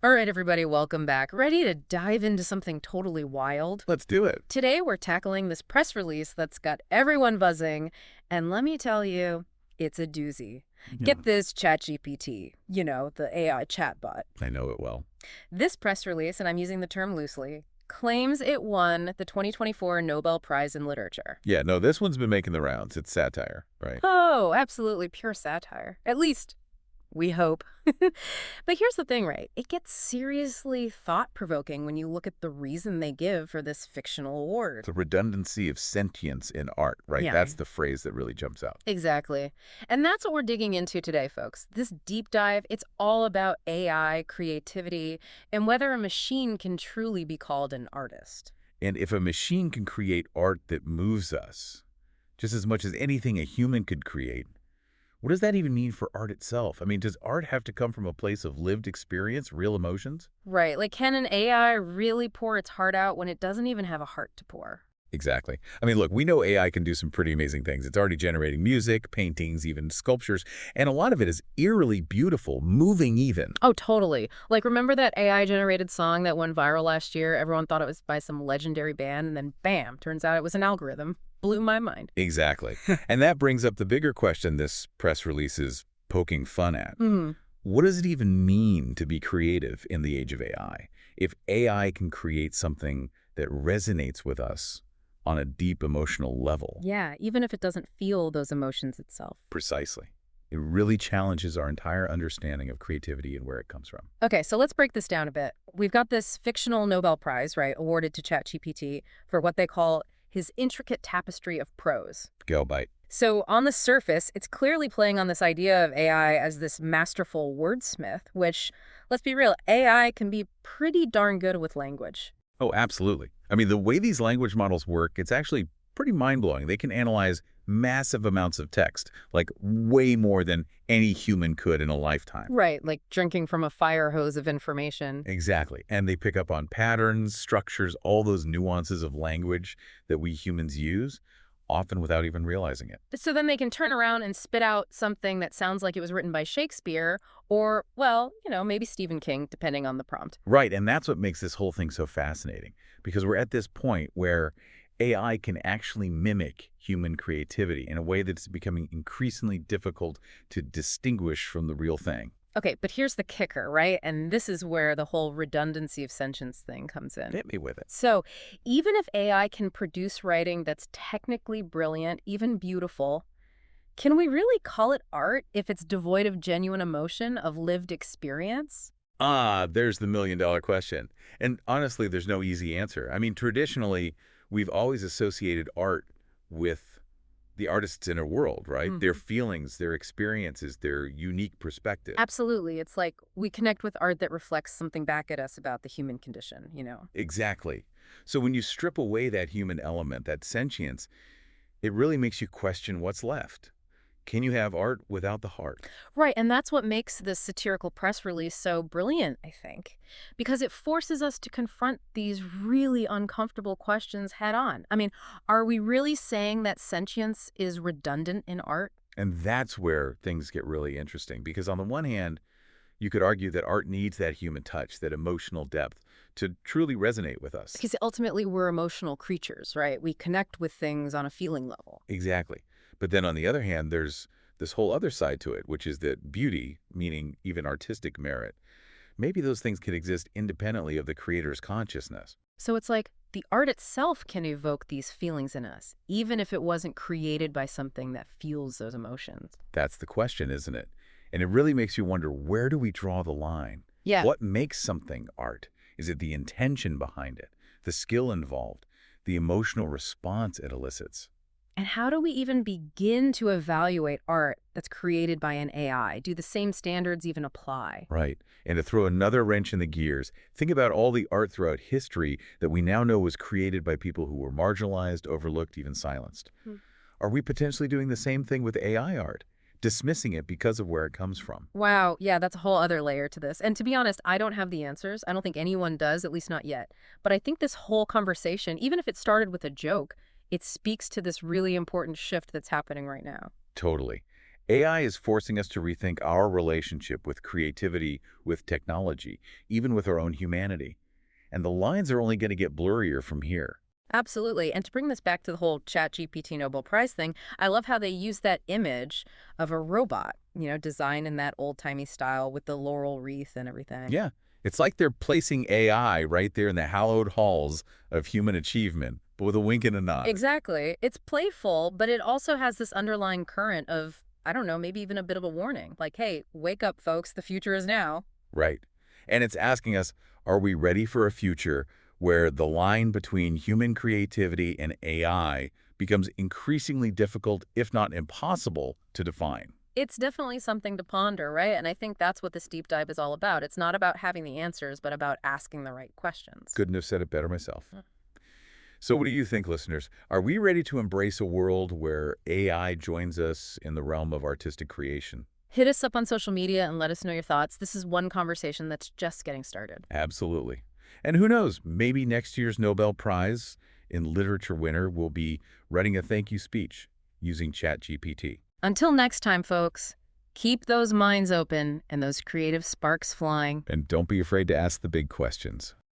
All right, everybody, welcome back. Ready to dive into something totally wild? Let's do it. Today, we're tackling this press release that's got everyone buzzing, and let me tell you, it's a doozy. Yeah, Get this ChatGPT, the AI chatbot. I know it well. This press release, and I'm using the term loosely, claims it won the 2024 Nobel Prize in Literature. Yeah, no, this one's been making the rounds. It's satire, right? Oh, absolutely pure satire. At least, we hope. But here's the thing, right? It gets seriously thought-provoking when you look at the reason they give for this fictional award. The redundancy of sentience in art, right? Yeah, That's the phrase that really jumps out. exactly. And that's what we're digging into today, folks. This deep dive, it's all about AI, creativity, and whether a machine can truly be called an artist. And if a machine can create art that moves us, just as much as anything a human could create, what does that even mean for art itself? I mean, does art have to come from a place of lived experience, real emotions? Right, like can an AI really pour its heart out when it doesn't even have a heart to pour? Exactly. I mean, look, we know AI can do some pretty amazing things. It's already generating music, paintings, even sculptures, and a lot of it is eerily beautiful, moving even. Oh, totally. Like, remember that AI-generated song that went viral last year? Everyone thought it was by some legendary band, and then bam, turns out it was an algorithm. Blew my mind. Exactly. And that brings up the bigger question this press release is poking fun at. Hmm. What does it even mean to be creative in the age of AI? If AI can create something that resonates with us on a deep emotional level, Yeah, even if it doesn't feel those emotions itself. precisely, it really challenges our entire understanding of creativity and where it comes from. Okay, so let's break this down a bit. We've got this fictional Nobel Prize, right, awarded to ChatGPT for what they call his intricate tapestry of prose. Go bite. So on the surface, it's clearly playing on this idea of AI as this masterful wordsmith, which, let's be real, AI can be pretty darn good with language. Oh, absolutely. I mean, the way these language models work, it's actually pretty mind-blowing. They can analyze massive amounts of text, like way more than any human could in a lifetime. Right, like drinking from a fire hose of information. Exactly. And they pick up on patterns, structures, all those nuances of language that we humans use, often without even realizing it. So then they can turn around and spit out something that sounds like it was written by Shakespeare or, well, maybe Stephen King, depending on the prompt. Right, and that's what makes this whole thing so fascinating, because we're at this point where AI can actually mimic human creativity in a way that's becoming increasingly difficult to distinguish from the real thing. Okay, but here's the kicker, right? And this is where the whole redundancy of sentience thing comes in. Hit me with it. So even if AI can produce writing that's technically brilliant, even beautiful, can we really call it art if it's devoid of genuine emotion, of lived experience? Ah, there's the million-dollar question. And honestly, there's no easy answer. I mean, traditionally, we've always associated art with the artist's inner world, right? Their Mhm. feelings, their experiences, their unique perspective. Absolutely. It's like we connect with art that reflects something back at us about the human condition. Exactly. So when you strip away that human element, that sentience, it really makes you question what's left. Can you have art without the heart? Right, and that's what makes this satirical press release so brilliant, I think, because it forces us to confront these really uncomfortable questions head on. I mean, are we really saying that sentience is redundant in art? And that's where things get really interesting, because on the one hand, you could argue that art needs that human touch, that emotional depth, to truly resonate with us. Because ultimately we're emotional creatures, right? We connect with things on a feeling level. Exactly. But then on the other hand, there's this whole other side to it, which is that beauty, meaning even artistic merit, maybe those things could exist independently of the creator's consciousness. So it's like the art itself can evoke these feelings in us, even if it wasn't created by something that fuels those emotions. That's the question, isn't it? And it really makes you wonder, where do we draw the line? Yeah. What makes something art? Is it the intention behind it, the skill involved, the emotional response it elicits? And how do we even begin to evaluate art that's created by an AI? Do the same standards even apply? Right. And to throw another wrench in the gears, think about all the art throughout history that we now know was created by people who were marginalized, overlooked, even silenced. Hmm. Are we potentially doing the same thing with AI art, dismissing it because of where it comes from? Wow, yeah, that's a whole other layer to this. And to be honest, I don't have the answers. I don't think anyone does, at least not yet. But I think this whole conversation, even if it started with a joke, it speaks to this really important shift that's happening right now. Totally. AI is forcing us to rethink our relationship with creativity, with technology, even with our own humanity. And the lines are only going to get blurrier from here. Absolutely. And to bring this back to the whole ChatGPT Nobel Prize thing, I love how they use that image of a robot, designed in that old-timey style with the laurel wreath and everything. Yeah, it's like they're placing AI right there in the hallowed halls of human achievement, but with a wink and a nod. Exactly. It's playful, but it also has this underlying current of, I don't know, maybe even a bit of a warning. Like, hey, wake up, folks. The future is now. Right. And it's asking us, are we ready for a future where the line between human creativity and AI becomes increasingly difficult, if not impossible, to define? It's definitely something to ponder, right? And I think that's what this deep dive is all about. It's not about having the answers, but about asking the right questions. Couldn't have said it better myself. So what do you think, listeners? Are we ready to embrace a world where AI joins us in the realm of artistic creation? Hit us up on social media and let us know your thoughts. This is one conversation that's just getting started. Absolutely. And who knows, maybe next year's Nobel Prize in Literature winner will be writing a thank you speech using ChatGPT. Until next time, folks, keep those minds open and those creative sparks flying. And don't be afraid to ask the big questions.